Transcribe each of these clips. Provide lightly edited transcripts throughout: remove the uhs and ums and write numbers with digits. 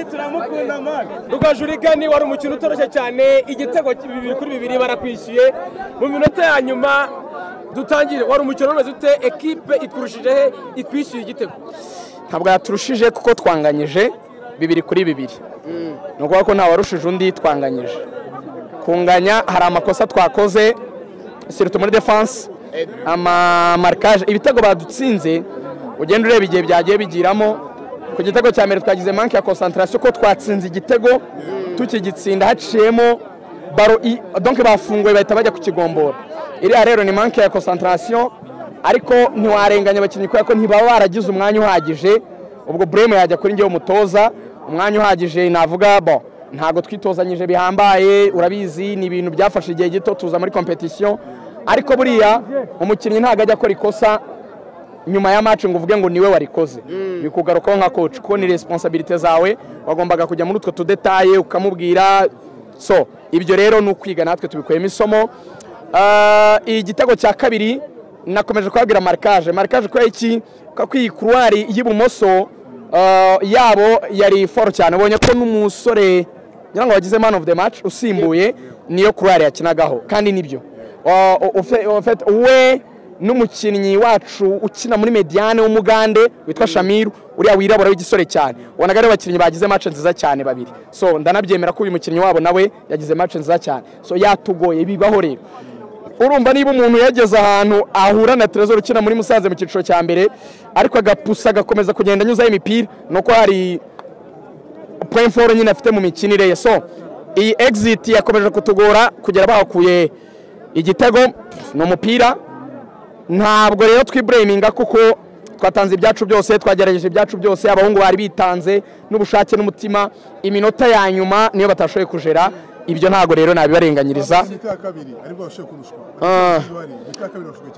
turamukunda man Rugajurigani wari umukino utoroshye cyane igitego 2-2 barakwishyuye mu minota ya nyuma dutangire wari umukino umeze ute equipe ikurushije ikwishyuye igitego ntabwo yaturushije kuko twanganyije 2-2 nuko ko nta warushije undi twanganyije kunganya hari amakosa twakoze surtout muri defense ama marquage ibitego badutsinze ugenda ureba igihe byagiye bigiramo ku gitego cya mbere twagize manque ya concentration ko twatsinze igitego tukigitsinda haciyemo baro donc bafunguye bahita bajya ku kigombora iri rero ni manque ya concentration ariko ntiwarenganya abakinnyi ko ntibaba baragize umwanya uhagije ubwo Breme yajya kuri ngiye umutoza umwanya uhagije navuga bo ntago twitozanyije bihambaye urabizi ni ibintu byafashe igihe gito tuza muri competition ariko buriya umukinnyi ntago ajya akora ikosa nyuma ya match ngo uvuge ngo niwe warikoze bikugarukaho nka coach ko ni responsabilité zawe wagombaga kujya muri utwo tudetaye ukamubwira so ibyo rero ni ukwiga natwe tubikuyemo isomo igitego cya kabiri nakomeje kwabwira marquage ko iki kwikuruari y'ibumoso yabo yari fort cyane ubonye ko n'umusore ngira ngo wagize man of the match usimbuye niyo kuruari yakinagaho kandi nibyo we n'umukinnyi wacu ukina muri mediane w'umugande witwa Shamiru uriya wirabura w'igisore cyane wanaga ari abakinnyi bagize match nziza cyane babiri so ndanabyemera ko uyu mukinnyi wabo nawe yagize match nziza cyane so yatugoye bibaho rero urumva niba umuntu yageze ahantu ahura na Trezor ukina muri Musanze mu cyiciro cya mbere ariko agapusa agakomeza kugenda anyuzaho imipira nuko hari point for nyine afite mu mikinire ye so iyi exit yakomeje kutugora kugera bahakuye igitego no mupira ntabwo rero twibreminga kuko twatanze ibyacu byose twagerageje ibyacu byose abahungu bari bitanze n'ubushake n'umutima iminota ya nyuma niyo batashoye kujera ibyo ntago rero nabibarenganyiriza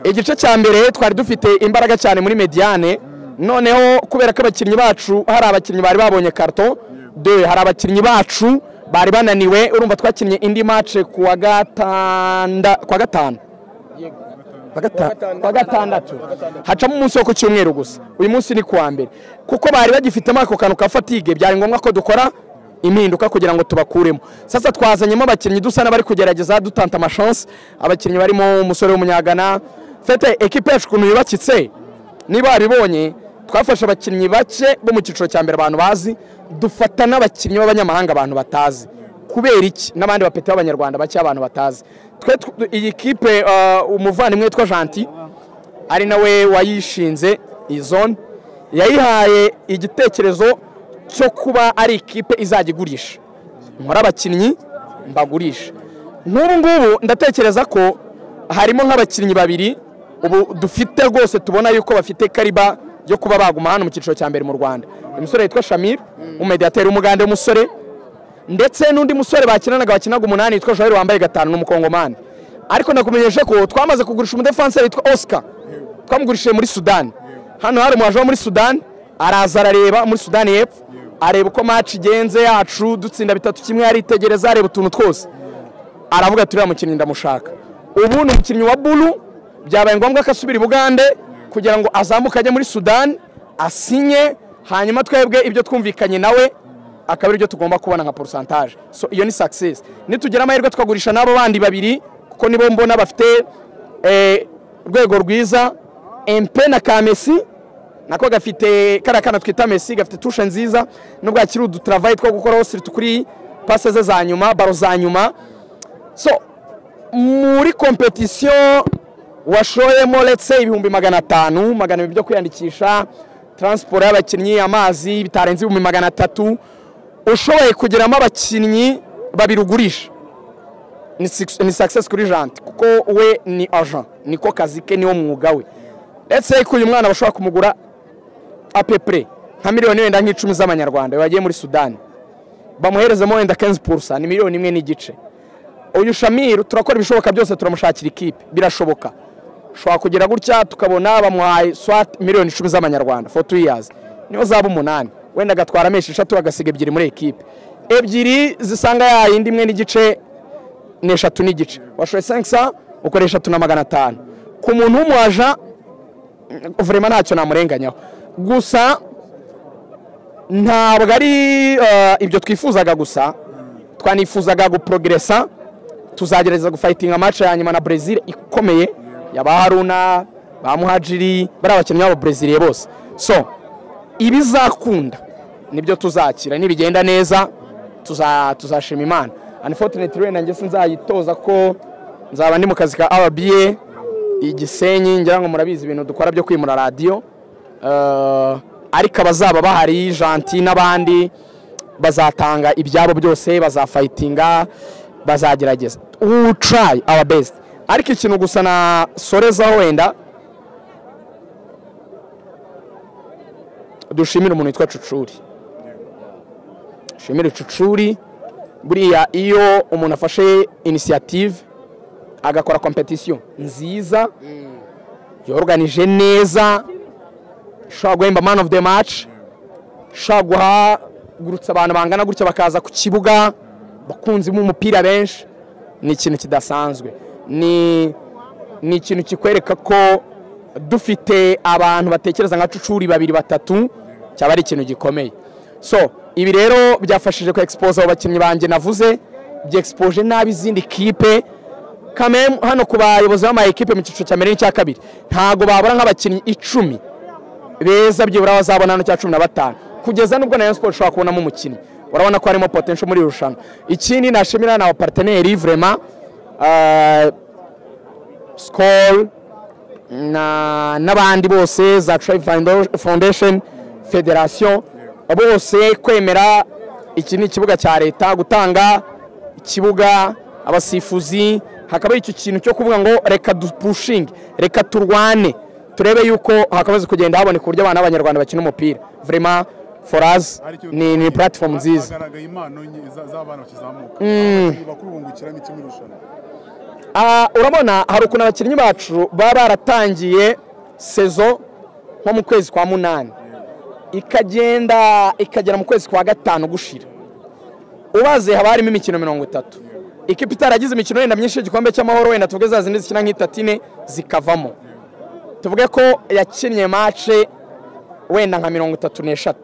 igice cya mbere twari dufite imbaraga cyane muri mediane noneho kubera ko abakinnyi bacu hari abakinnyi bari babonye carton de hari abakinnyi bacu bari bananiwe urumva twakinnye indi match kwa gatandatu hacamo umunsi wo ku cyumweru gusa uyu munsi ni kuwa mbere kuko bari bagifitemo ako kantu ka fatigue byari ngombwa ko dukora impinduka kugira ngo tubakuremo sasa twazanyemo abakinnyi dusa n'abari kugerageza dutanta amachance abakinnyi barimo umusore w'umunyagana fete equipe yacu kuntu yubakitse niba aribonye twafashe abakinnyi bake bo mu cyiciro cya mbere abantu bazi dufata n'abakinnyi b'abanyamahanga abantu batazi kubera iki n'abandi bapete b'abanyarwanda bake abantu batazi iyi equipe umuvandimwe witwa Gentil ari nawe wayishinze iyi zone yayihaye igitekerezo cyo kuba ari equipe izagigurisha nkora abakinnyi mbagurisha ngubu ndatekereza ko harimo nk'abakinnyi babiri ubu dufite rwose tubona yuko bafite kariba yo kuba baguma hano mu cyiciro cya mbere mu Rwanda umusore yitwa Shamir umediateur w'umugande w'umusore ndetse n'undi musore bakinaga 8 yitwa Joel wambaye 5 n'umukongomani ariko nakumenyeshe ko twamaze kugurisha umudefenseur yitwa Oscar twamugurishije muri Sudan hano hari umuhaje muri Sudan araza arareba muri Sudan y'epfo areba uko match igenze yacu dutsinda 3-1 aritegereza areba utuntu twose aravuga turi amukinnyi ndamushaka ubu ni umukinnyi wa Bulu byabaye ngombwa ko asubira i Bugande kugira ngo azamuke ajye muri Sudan asinye hanyuma twebwe ibyo twumvikanye nawe akabiri byo tugomba kubona nka pourcentage so iyo ni success nitugera amahirwe twagurisha nabo bandi babiri kuko nibo mbona bafite rwego rwiza MP na Kamesi nako gafite karakana twita Messi gafite touche nziza nubwo akiri udu travail two gukora hose tukuri passes za nyuma baro za nyuma so muri competition washoyemo let's say 500 magana byo kwiyandikisha transport y'abakinnyi amazi bitarenze 300 ushoboye kugeramo abakinnyi babirugurisha ni success kuri Gentil kuko we ni agent niko kazi ke niwo mwuga we let's say ko uyu mwana bashobora kumugura apepre nka miliyoni wenda nk'icumi z'amanyarwanda bagiye muri Sudan bamuherezemo wenda 15% ni miliyoni 1 n'igice uyu Shamir turakora ibishoboka byose turamushakira ikipe birashoboka shobora kugira gutya tukabona bamuhaye swat miliyoni 10 z'amanyarwanda for 2 years niyo zaba 8 wenda gatwara meshi 3 agasiga 2 muri equipe 2 zisanga ya yindi 1 n'igice ne 3 n'igice washoye 500 ukoresha 3,500 ku muntu w'umuaja vraiment ntacyo namurenganyaho gusa ntabwo ari ibyo twifuzaga gusa, twanifuzaga guprogressa, tuzagerageza gufightinga match ya nyuma na Brazil ikomeye ya Haruna ba Muhajiri bari abakinnyi b'abo Brazil bose. So ibizakunda nibyo tuzakira, nibigenda neza tuzashima Imana. Unfortunately nanjye sinzayitoza ko nzaba ndi mu kazi ka RBA Igisenyi, ngira ngo murabizi ibintu dukora byo kwimura radio, ariko abazaba bahari Gentil n'abandi bazatanga ibyabo byose, bazafightinga, bazagerageza. We try our best. Ariko ikintu gusa na soreza wenda dushimira umuntu witwa Cucuri. Shimira Cucuri, buriya iyo umuntu afashe initiative agakora competition nziza yorganije neza, shaka guhemba man of the match, shaka guhagurutsa abantu bangana gutya bakaza ku kibuga bakunzi mu mupira benshi, ni ikintu kidasanzwe. Ni ikintu kikwereka ko dufite abantu batekereza nka Cucuri 2-3 cyaba ari ikintu gikomeye. So ibi rero byafashije ko expose abo bakinnyi banje navuze, bye expose nabi izindi kipe kamem hano ku bayobozi b'ama equipe mu cyiciro cya mbere n'icya kabiri, ntago babura nk'abakinnyi 10 beza byibura bazabona no cya 15 kugeza nubwo na Sport shaka kubonamo umukinnyi urabona ko harimo potential muri rushanwa. Ikindi nashimira na partenaire vraiment Skol n'abandi bose za Tribe Foundation Federation bose kwemera iki ni ikibuga cya leta, gutanga ikibuga abasifuzi, hakaba icyo kintu cyo kuvuga ngo reka pushing, reka turwane turebe yuko hakabaze kugenda habone ku buryo abana b'Abanyarwanda bakina umupira. Vraiment for us ni platform nziza. Urabona hari ukuntu abakinnyi bacu baba baratangiye saison nko mu kwezi kwa 8 ikagera mu kwezi kwa 5 gushira, ubaze haba harimo imikino 30. Ikipe itaragize imikino yenda myinshi igikombe cy'amahoro wenda tuvuge za zindi zikina nk'itatu zikavamo, tuvuge ko yakinnye match wenda nka 33.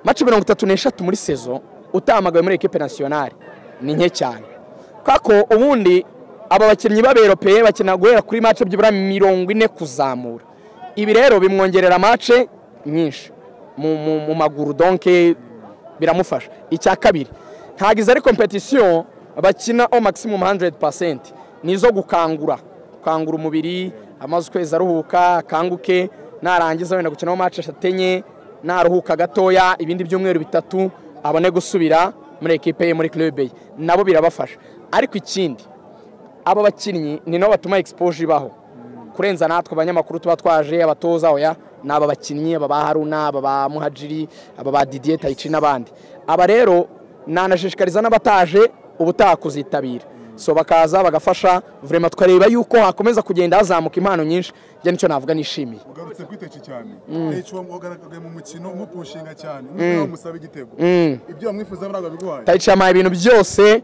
Match 33 muri saison utamagaye muri equipe nationale ni nke cyane, kako ubundi aba bakinnyi b'Aberopeye bakina guhera kuri match byibura 40 kuzamura. Ibi rero bimwongerera match nyinshi mu maguru, donc biramufasha. Icya kabiri ntagize ari competition bakina au maximum 100%, nizo gukangura umubiri, amaze kwezi aruhuka kanguke, narangiza wenda gukina match eshatenye naruhuka gatoya, ibindi byumweru 3 abone gusubira muri equipe ye muri club ye, nabo birabafasha. Ariko ikindi aba bakinnyi ni no batuma exposure ibaho kurenza natwe abanyamakuru tuba twaje abatoza oya, naba bakinnyi aba ba Haruna, aba ba Muhajiri, aba ba Didier Taichi n'abandi. Aba rero nanashishikariza n'abataje ubutaha kuzitabira, so bakaza bagafasha vraiment twareba yuko hakomeza kugenda hazamuka impano nyinshi. Je nicyo navuga nishimiye. Ugarutse kwitechi cyane echo ugaragaye mu mukino nko pushinga cyane n'uko musaba igitego, ibyo mwifuza baraga biguhaye. Taichi amaye ibintu byose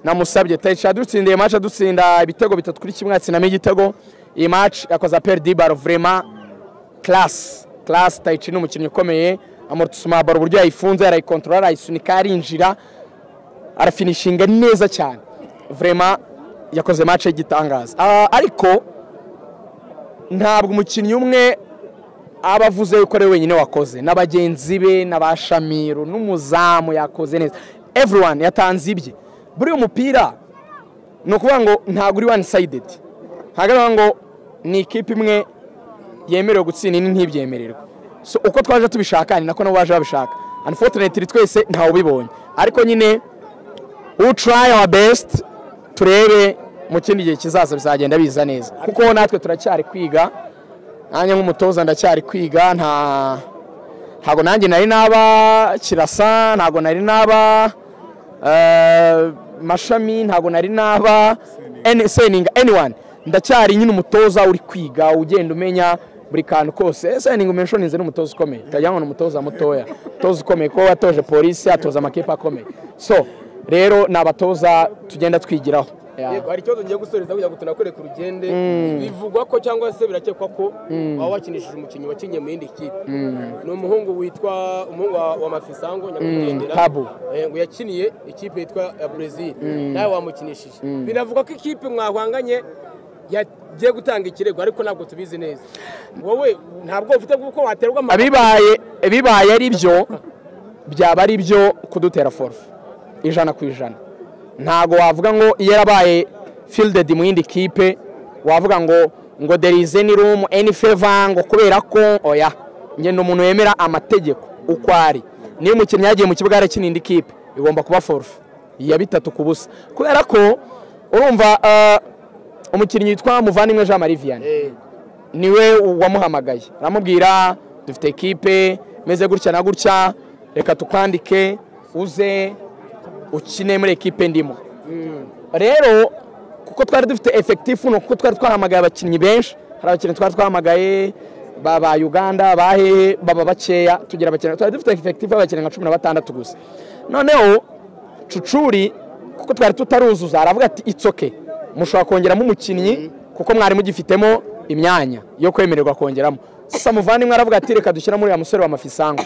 namusabye. Taichi adutsindiye match adutsinda ibitego 3 kuri kimwe, atsinamo igitego. Iyi match yakoze perdi bar vraiment class. Taichi n'umukinnyi ukomeye, amortisma bar uburyo yayifunze yarayikontrola ayisunika arinjira arafinishinga neza cyane, vraiment yakoze match y'igitangaza. Ariko ntabwo umukinnyi umwe abavuze yuko ari wenyine wakoze, n'abagenzi be n'abashamiru n'umuzamu yakoze neza, everyone yatanze ibye. Buri umupira no kuvuga ngo ntabwo uri one sided, hagara ngo ni ikipe imwe yemerewe gutsinda ni ntibyemererwa. So uko twaje tubishaka ni nako nabo baje babishaka. Unfortunately twese ntawo ubibonye, ariko nyine we try our best turebe mu kindi gihe kizaza bizagenda biza neza, kuko natwe turacyari kwiga. Nanjye nk'umutoza ndacyari kwiga, ntago nanjye nari naba Kirasa, ntago nari naba Mashami, ntago nari naba anyone. Ndacyari nyine umutoza uri kwiga ugenda umenya buri kantu kose. Seninga mentioninze n'umutoza ukomeye, tajyanwa n'umutoza mutoya, toza ukomeye ko watoje polisi, atoza amakipe akomeye. So rero nabatoza tugenda twigiraho. yego hari ikibazo ngiye gusoreza kugira ngo tunakore ku rugende bivugwa ko cyangwa se birakekwa ko waba wakinishije umukinnyi wakinye mu yindi kipe ni umuhungu witwa umuhungu wa Mafisango Nyakwigendera Tabu ngo yakiniye ikipe yitwa Brazil nawe wamukinishije binavuga ko ikipe mwahwanganye yagiye gutanga ikirego ariko ntabwo tubizi neza wowe ntabwo ufite kuko waterwa bibaye ari byo byaba ari byo kudutera forfe 100%. Ntago wavuga ngo iyo yarabaye fielded mu yindi kipe wavuga ngo there is any room any favor ngo kubera ko oya nge no umuntu yemera amategeko uko ari niyo umukinnyi yagiye mu kibuga yarakina indi kipe igomba kuba forfe ya 3-0 kubera ko urumva umukinnyi witwa Muvandimwe Jean Marie Vianney niwe wamuhamagaye aramubwira dufite ekipe meze gutya na gutya reka tukwandike uze ukine muri ekipe ndimo rero kuko twari dufite effective no kuko twari twahamagaye abakinnyi benshi hari abakinnyi twari twahamagaye baba Uganda bahe baba bakeya tugira abakinnyi twari dufite effective abakinnyi nka 16 gusa noneho Cucuri kuko twari tutaruzuza aravuga ati it's okay mushobora kongeramo umukinnyi kuko mwari mugifitemo imyanya yo kwemererwa kongeramo sasa Muvandimwe aravuga ati reka dushyira muri ya musore wa Mafisango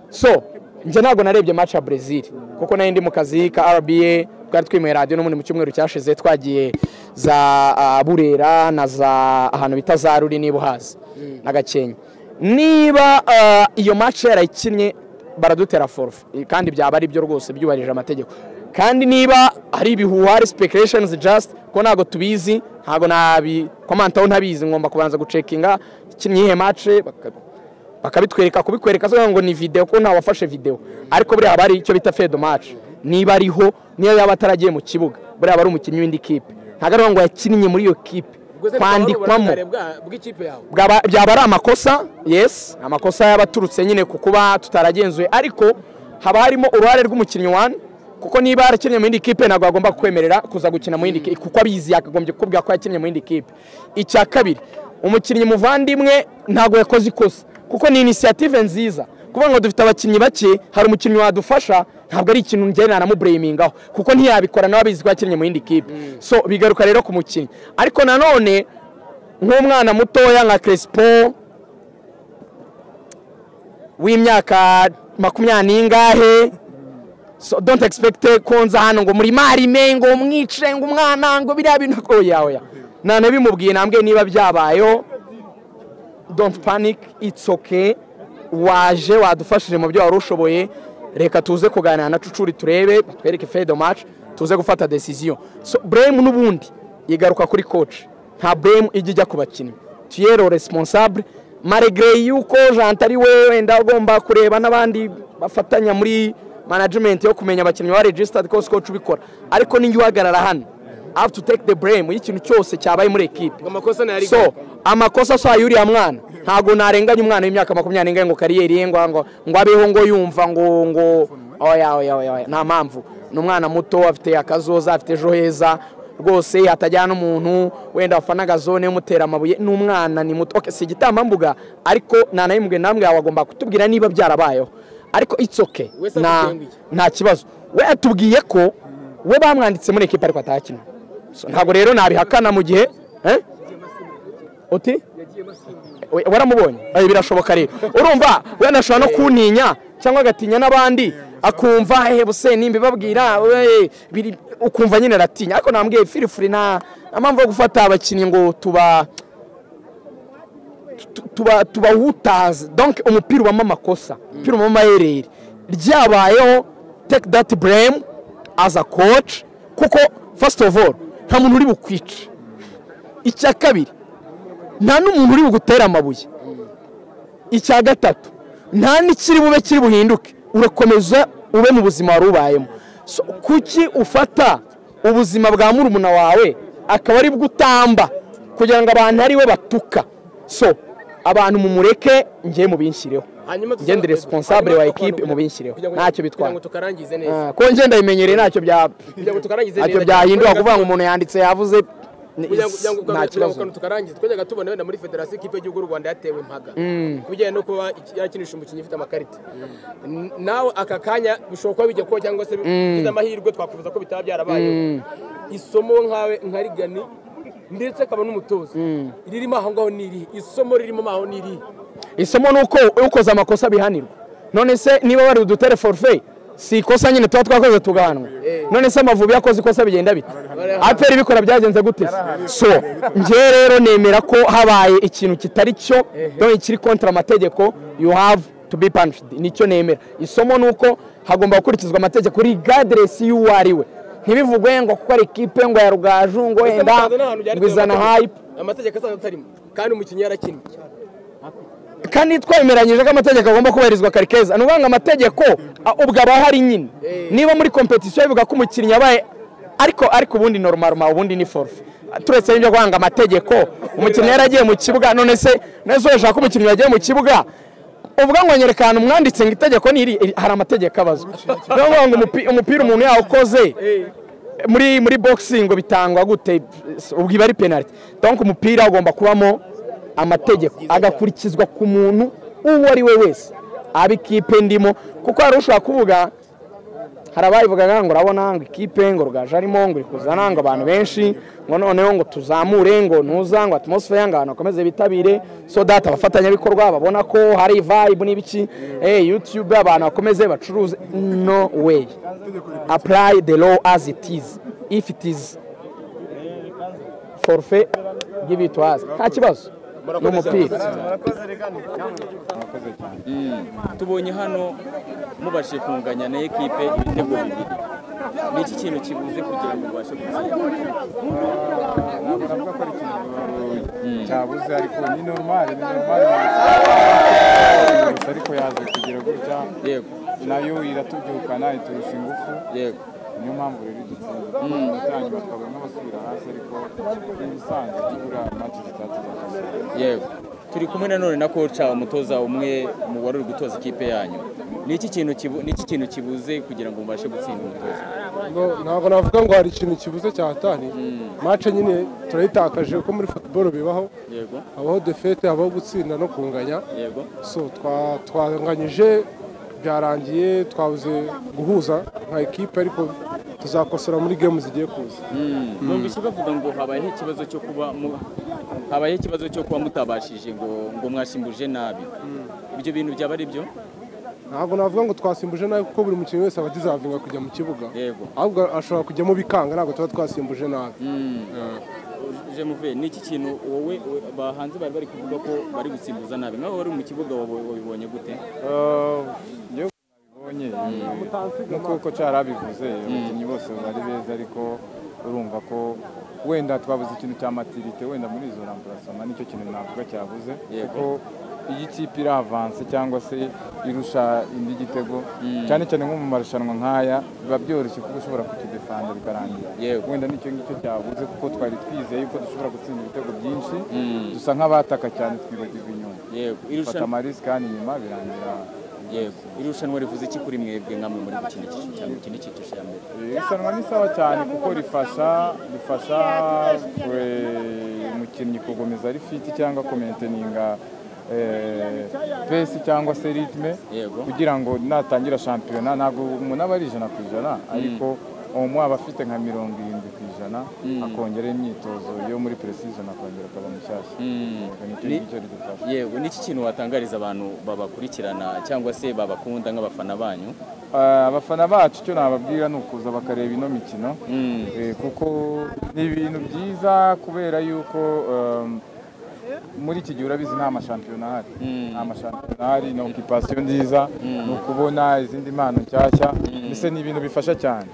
so nje ntago narebye match ya Brazil kuko nayo ndi mu kazi ka RBA twari twimeye radio no mu cyumweru cyashize twagiye za Burera na za ahantu bita za Ruri nibo hazi na Gakenke niba iyo match yarayikinnye baradutera forfe kandi byaba ari byo rwose byubarije amategeko kandi niba ari ibihuha ari speculations just ko nago tubizi ntago nabi commentaho ntabizi ngomba kubanza gucekinga ikinyihe match bakabitwereka kubikwereka so ngo ni video ko nta wafashe video ariko buri abari icyo bita fed match niba ariho niyo yaba ataragiye mu kibuga buri abari umukinnyi w'indi kipe ntago ngo yakinnye muri iyo kipe kwandikwamo byaba ari amakosa yes amakosa yabaturutse nyine kukuba tutaragenzuye ariko haba harimo uruhare rw'umukinnyi wan kuko niba yarakinnye mu yindi kipe ntabwo agomba kwemerera kuza gukina mu yindi kipe kuko abizi yakagombye kubwira ko yakinnye mu yindi kipe icya kabiri umukinnyi Muvandimwe ntabwo yakoze ikosa kuko ni initiative nziza kuba ngo dufite abakinnyi bake hari umukinnyi wadufasha ntabwo ari ikintu njyana na mubramingaho kuko ntiyabikora nawe abizi ko yakinnye mu yindi kipe so bigaruka rero ku mukinnyi ariko nanone nk'umwana mutoya nka Crespo w'imyaka 20 n'ingahe so don't expect konza hano ngo muri marime ngo umwice ngo umwana ngo biriya bintu ko yawe nane bimubwiye nambwe niba byabayo don't panic it's okay waje wadufashije mu byo warushoboye reka tuze kuganira na Cucuri turebe twereke fed match tuze gufata decision so blame n'ubundi yigaruka kuri coach nta blame ijya ku bakinnyi tuyero responsable malgré yuko Jean ari we wenda agomba kureba n'abandi bafatanya muri management yo kumenya abakinnyi wa registered coach ubikora ariko ningi uhagarara hano have to take the blame y'ikintu cyose cyabaye muri equipe so amakosa so yuri ya mwana ntago narenganya umwana w'imyaka 20 ngo kariyeri ye ngo abeho ngo yumva ngo oya nta mpamvu n'umwana muto afite akazoza afite ejo heza rwose hatajyana umuntu wenda wafanaga zone y'umutera amabuye n'umwana ni muto okay si igitambambuga ariko nanayimbwe namwe wagomba kutubwira niba byarabayeho ariko it's okay nta kibazo we atubwiye ko we bamwanditse muri equipe ariko atakina so ntago rero nabihakana mu gihe uti waramubonye birashoboka rero urumva we nashobora no kuntinya cyangwa agatinya n'abandi akumva buse nimba babwira ukumva nyine aratinya ariko nambwiye firifuri nta mpamvu yo gufata abakinnyi ngo tubahutaze donc umupira ubamo amakosa umupira ubamo amayereri ryabayeho take that blame as a coach kuko first of all nta muntu uri bukwica icya kabiri nta n'umuntu uri bugutera amabuye icya gatatu nta n'ikiri bube kiri buhinduke urakomeza ube mu buzima warubayemo so kuki ufata ubuzima bwa murumuna wawe akaba ari bwutamba kugira ngo abantu ari we batuka so abantu mumureke ngiye mu binshireho ngende responsable wa equipe mu binshireho ntacyo bitwara ko ngenda imenyereye ntacyo byahinduka kuvuga ngo umuntu yanditse yavuze nta kibazo tukarangiza twajyaga tubona wenda muri federasiyo ikipe y'igihugu y'u Rwanda yatewe impaga kubijyanye no kuba yakinisha umukinnyi ufite amakarita nawe aka kanya bishobora kuba bijya kuba cyangwa se bigize amahirwe twakwifuza ko bitaba byarabaye isomo nkawe nka Rigani ndetse akaba n'umutoza ririmo aho ngaho n'iri isomo ririmo aho n'iri isomo nuko ukoze amakosa bihanirwa none se niba bari udutere forfait si ikosa nyine tuba twakoze tugahanwa none se Amavubi yakoze ikosa bigenda bite APR bikora byagenze gute so nje rero nemera ko habaye ikintu kitari cyo donc kiri kontra amategeko you have to be punished nicyo nemera isomo nuko hagomba gukurikizwa amategeko regardless y'uwo ari we ntibivugwe ngo kuko ari ikipe ngo ya Rugaju ngo wenda ngwizana hype amategeko asanzwe atarimo kandi umukinnyi yarakinnye kandi twemeranyije ko amategeko agomba kubahirizwa karikeza nubanga amategeko ubwo aba hari nyine niba muri competition bivuga ko umukinnyi yabaye ariko ubundi normal ubundi ni forfait turetse ibyo kwanga amategeko umukinnyi yaragiye mu kibuga none se nezo yashaka umukinnyi yagiye mu kibuga uvuga ngo nyerekana umwanditse ngo itegeko ni hari amategeko abazwa ngo umupira umuntu yawukoze muri boxing bitangwa gute ubwo ari penalty donc umupira ugomba kubamo amategeko agakurikizwa ku muntu uwo ari we wese abikipe ndimo kuko hari ushaka kuvuga harabayivuga ngo urabona ngo ikipe ngo Rugaju arimo ngo ikuzana ngo abantu benshi ngo noneho ngo tuzamure ngo ntuza ngo atmosphere ngo abantu bakomeze bitabire so data abafatanya bikorwa babona ko hari vibe n'ibiki YouTube abantu bakomeze bacuruze no way apply the law as it is if it is forfait give it to us nta kibazo n'umupira tubonye hano mubashe kunganya na ekipe ibitego bibiri ni iki kintu kibuze kugira ngo mubashe gutsinda navuga ko ari ikintu cyabuze ariko ni normal ariko yaje kugira gutya yego nayo iratubyukana iturusha ingufu yego niyo mpamvu rero dutsinda batanyuma twabona nk'abasubira hasi ariko ibisanzwe tugura match zitatu yego turi kumwe nanone na coach umutoza umwe mu wari uri gutoza ikipe yanyu ni iki kintu kibuze kugira ngo mubashe gutsinda umutoza ntabwo navuga ngo hari ikintu kibuze cyatani match nyine turayitakaje uko muri football bibaho yego habaho defete habaho gutsinda no kunganya yego so twanganyije byarangiye twabuze guhuza nka ekipe ariko tuzakosora muri game zigiye kuza numvise bavuga ngo habayeho ikibazo cyo kuba mutabashije ngo mwasimbuje nabi ibyo bintu byaba ari byo ntabwo navuga ngo twasimbuje nabi kuko buri mukinnyi wese aba deservinga kujya mu kibuga yego ahubwo ashobora kujyamo bikanga ntabwo tuba twasimbuje nabi Jemuve ni iki kintu wowe bahanze bari kuvuga ko bari gusimbuza nabi nkaho wari mu kibuga wabibonye gute yo nabibonye nk'uko cyarabivuze abakinnyi bose bari beza ariko urumva ko wenda twabuze ikintu cya maturité wenda muri izo remplacement nicyo kintu navuga cyabuze kuko iyi kipe iravanse cyangwa se irusha indi gitego cyane cyane nko mu marushanwa nk'aya biba byoroshye kuko ushobora kukidefanda bikarangira wenda nicyo ngicyo cyabuze kuko twari twizeye yuko dushobora gutsinda ibitego byinshi dusa nk'abataka cyane twibagirwa inyuma fata amarisike hano inyuma birangira irushanwa rivuze iki kuri mwebwe nkamwe muri gukina icyiciro cya mbere irushanwa ni sawa cyane kuko rifasha umukinnyi kugomeza ari fiti cyangwa kumenteninga pesi cyangwa se ritme kugira ngo natangira shampiyona ntabwo umuntu aba ari 100% ariko aba afite nka 70% akongera imyitozo yo muri pre-season akongera akaba mushyashya yego niki kintu watangariza abantu babakurikirana cyangwa se babakunda nk'abafana banyu abafana bacu cyo nababwira nukuza bakareba ino mikino kuko ni ibintu byiza kubera yuko muri iki gihe urabizi nta mashampiyona ahari ni occupation nziza ni ukubona izindi mpano nshyashya mbese ni ibintu bifasha cyane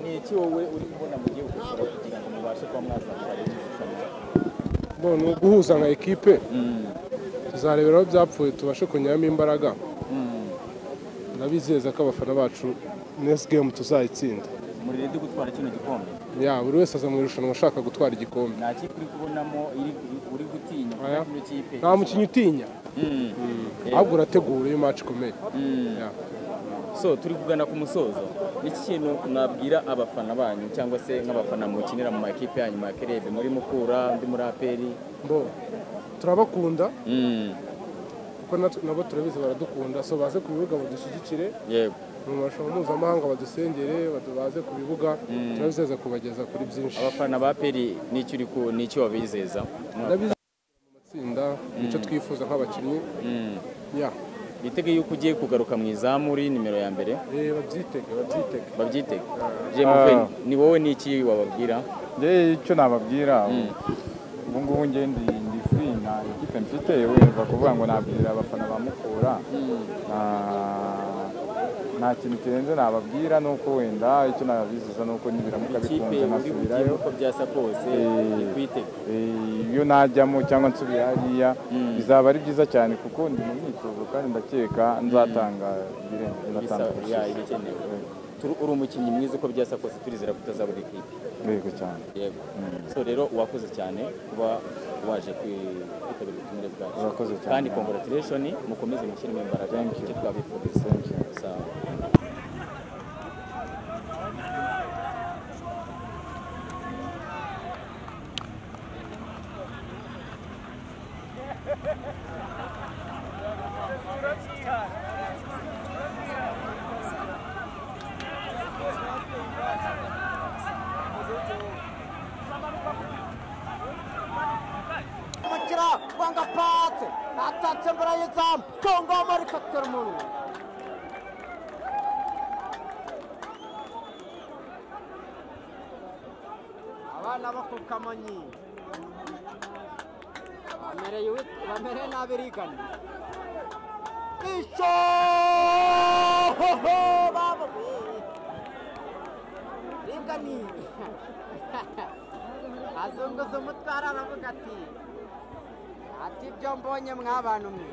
ni iki wowe uri kubona mu gihe ukora kugira ngo mubashe kuba mwazamura irushanwa ni uguhuza nka ekipe tuzarebera aho byapfuye tubashe kongeramo imbaraga ndabizeza ko abafana bacu next game tuzayitsinda muri redi gutwara kino gikombe buri wese aza mu irushanwa ashaka gutwara igikombe nta kipe uri kubonamo uri gutinya kino kipe nta mukinnyi utinya ahubwo urategura iyo match ikomeye so turi kugana ku musozo n'iki kintu mwabwira abafana banyu cyangwa se nk'abafana mukinira mu makipe yanyu ma Kerebe muri Mukura ndi muri Aperi turabakunda kuko nabo turabizi baradukunda so baze ku bibuga badushyigikire yego mu marushanwa mpuzamahanga badusengere baze ku bibuga turabizeza kubageza kuri byinshi. Abafana ba Aperi n'icyo wabizeza mu matsinda nicyo twifuza nk'abakinnyi bitege yuko ugiye kugaruka mu izamu uri nimero ya mbere babyitege ni wowe n'iki wababwira? Icyo nababwira ubu ngubu njye ndi free na equipe mfite wenda kuvuga ngo nabwira abafana ba Mukura nta kintu kirenze nababwira nuko wenda icyo nabizeza nuko nibiramuka bikunze nasubirayo uko byasa kose ikwitege iyo najyamo cyangwa nsubira hariya bizaba ari byiza cyane kuko ndi mu myitozo kandi ndakeka nzatanga ibikenewe. Uri umukinnyi mwiza uko byasa kose turizera kutazabura ikipe. Yego cyane. Yego. So rero wakoze cyane kuba waje kwitabira ubutumire bwacu. Urakoze cyane. Kandi congratulation mukomeze mushyiremo imbaraga icyo twabifuriza. Sawa. Wanga pate atatse mbere y'izamu Congo muri katermunu abana bo ku Kamonyi bamereye nabi rigana isho babo rigani azunguza umutwara aravuga ati ibyo mbonye mw'abantu mwe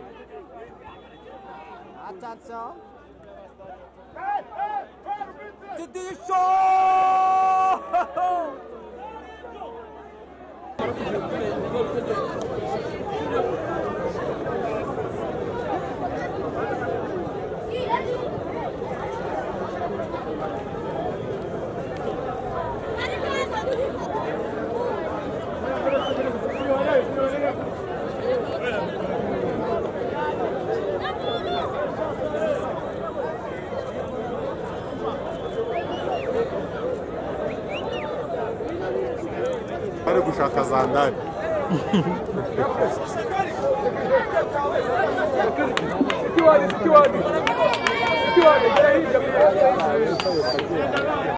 atatso didisho bari gushaka za ndani